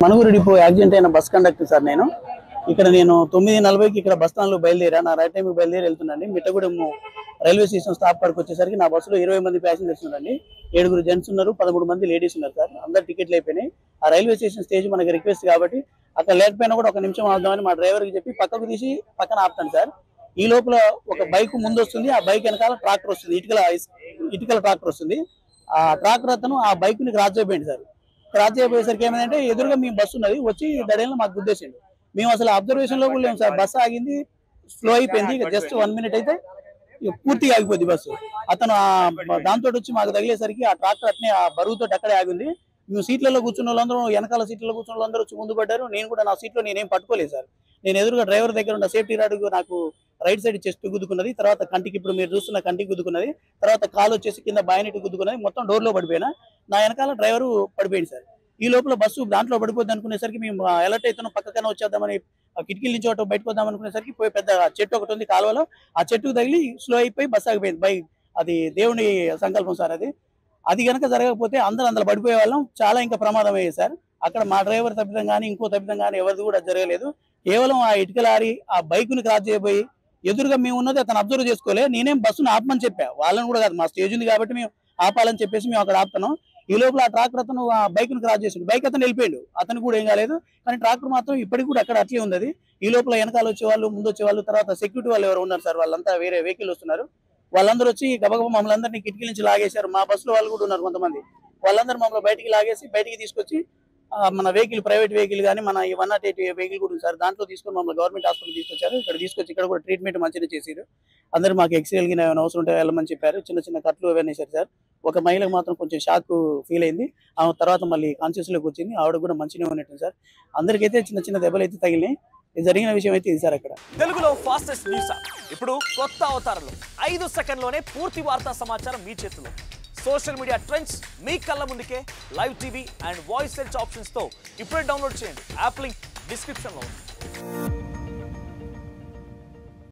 Manuguru depot accident అయిన bus conductor sir నేను ఇక్కడ 9:40కి ఇక్కడ బస్ స్టాండ్ లో బయలుదేరా నా రైట్ టైం బయలుదేరి వెళ్తున్నాండి మిట్టగూడెం రైల్వే స్టేషన్ స్టాప్ కాడికి వచ్చేసరికి నా బస్సులో 20 మంది ప్యాసింజర్స్ ఉన్నారండి 7 జెంట్స్ ఉన్నారు 13 మంది లేడీస్ ఉన్నారు సార్ అందరు టికెట్లు అయిపోయినాయి ఆ రైల్వే స్టేషన్ స్టేజ్ మనకి రిక్వెస్ట్ కాబట్టి అక్కడ లేకపోయినా కూడా ఒక నిమిషం ఆగుదామని మా డ్రైవర్ కి చెప్పి పక్కకు తీసి పక్కన ఆపుతాను సార్ ఈ లోపల ఒక బైక్ ముందు వస్తుంది ఆ బైక్ వెనకాల ట్రాక్టర్ వస్తుంది ఇటుకల ట్రాక్టర్ వస్తుంది ఆ ట్రాక్టర్ అతను ఆ బైక్ ని క్రాస్ అయిపోయింది సార్ క్రాస్ అయిపోయేసరికి ఏమైందంటే ఎదురుగా మేము బస్సు ఉన్నది వచ్చి దడేళ్ళ మాకు గుద్దేసిండు మేము అసలు అబ్జర్వేషన్ లో కూడా లేము సార్ బస్సు ఆగింది స్లో అయిపోయింది జస్ట్ 1 మినిట్ అయితే పూర్తిగా ఆగిపోద్ది బస్సు అతను దాంతో వచ్చి మాకు తగిలేసరికి ఆ ట్రాక్టర్ అట్నే ఆ బరువుతో అక్కడే ఆగింది మేము సీట్లలో కూర్చున్న వాళ్ళందరూ వెనకాల సీట్లలో కూర్చున్న వాళ్ళందరూ వచ్చి ముందు పడ్డారు నేను కూడా నా సీట్లో నేనేం పట్టుకోలేదు సార్ నేను ఎదురుగా డ్రైవర్ దగ్గర ఉన్న సేఫ్టీ రాడ్కు నాకు రైట్ సైడ్ చెస్ట్ గుద్దుకున్నది తర్వాత కంటికి ఇప్పుడు మీరు చూస్తున్న కంటికి గుద్దుకున్నది తర్వాత కాలు వచ్చేసి కింద బాయనెట్ గుద్దుకున్నది మొత్తం డోర్ లో పడిపోయినా నా వెనకాల డ్రైవర్ పడిపోయింది సార్ ఈ లోపల బస్సు దాంట్లో పడిపోద్ది అనుకునేసరికి మేము అలర్ట్ అవుతున్నాం పక్కన వచ్చేద్దామని కిటికీల నుంచి ఒకటి బయటకు వద్దాం అనుకునేసరికి పోయి పెద్ద చెట్టు ఒకటి ఉంది కాలువలో ఆ చెట్టుకు తగిలి స్లో అయిపోయి బస్సు ఆగిపోయింది బై అది దేవుని సంకల్పం సార్ అది కనుక జరగకపోతే అందరూ పడిపోయే వాళ్ళం చాలా ఇంకా ప్రమాదం అయ్యేది సార్ అక్కడ మా డ్రైవర్ తప్పిదం కానీ ఇంకో తప్పిదం కానీ ఎవరిది కూడా జరగలేదు కేవలం ఆ ఇటుక లారీ ఆ బైక్ ని క్రాస్ చేయబోయి ఎదురుగా మేము ఉన్నది అతను అబ్జర్వ్ చేసుకోలే నేనేం బస్సును ఆపమని చెప్పా వాళ్ళని కూడా కాదు మా స్టేజ్ ఉంది కాబట్టి మేము ఆపాలని చెప్పేసి మేము అక్కడ ఆపుతున్నాం ఈ లోపల ఆ ట్రాక్టర్ అతను ఆ బైక్ ని క్రాస్ చేసిండు బైక్ అతను వెళ్ళిపోయాడు అతను కూడా ఏం కాలేదు కానీ ట్రాక్టర్ మాత్రం ఇప్పటికి కూడా అక్కడ అట్లే ఉంది ఈ లోపల వెనకాల వచ్చేవాళ్ళు ముందు వచ్చేవాళ్ళు తర్వాత సెక్యూరిటీ వాళ్ళు ఎవరు ఉన్నారు సార్ వాళ్ళంతా వేరే వెహికల్ వస్తున్నారు వాళ్ళందరూ వచ్చి గబగబా మమ్మల్ని అందరినీ కిటికీ నుంచి లాగేశారు మా బస్సులో వాళ్ళు కూడా ఉన్నారు కొంతమంది వాళ్ళందరూ మమ్మల్ని బయటికి తీసుకొచ్చి మన వెహికల్ ప్రైవేట్ వెహికల్ కానీ మన 108 వెహికల్ కూడా ఉంది సార్ దాంట్లో తీసుకొని మమ్మల్ని గవర్నమెంట్ హాస్పిటల్ తీసుకొచ్చారు ఇక్కడ కూడా ట్రీట్మెంట్ మంచిగా చేశారు అందరూ మాకు ఎక్స్రేలు గిన ఏమైనా అవసరం ఉంటే వెళ్ళమని చెప్పారు చిన్న కట్లు అవన్నీ వేశారు సార్ ఒక మహిళకు మాత్రం కొంచెం షాక్ ఫీల్ అయింది ఆ తర్వాత మళ్ళీ కాన్షియస్ లోకి వచ్చింది ఆవిడ కూడా మంచిగా ఉన్నట్టు సార్ అందరికైతే చిన్న దెబ్బలు అయితే తగిలినాయి జరిగిన విషయం అయితే ఇది సార్ అక్కడ తెలుగులో ఫాస్టెస్ట్ న్యూస్ ఇప్పుడు కొత్త అవతారంలో 5 సెకండ్లోనే పూర్తి వార్తా సమాచారం మీ చేతిలో సోషల్ మీడియా ట్రెండ్స్ మీ కళ్ళ ముందుకే live TV and voice search options తో ఇప్పుడే డౌన్లోడ్ చేయండి యాప్ లింక్ డిస్క్రిప్షన్ లో ఉంది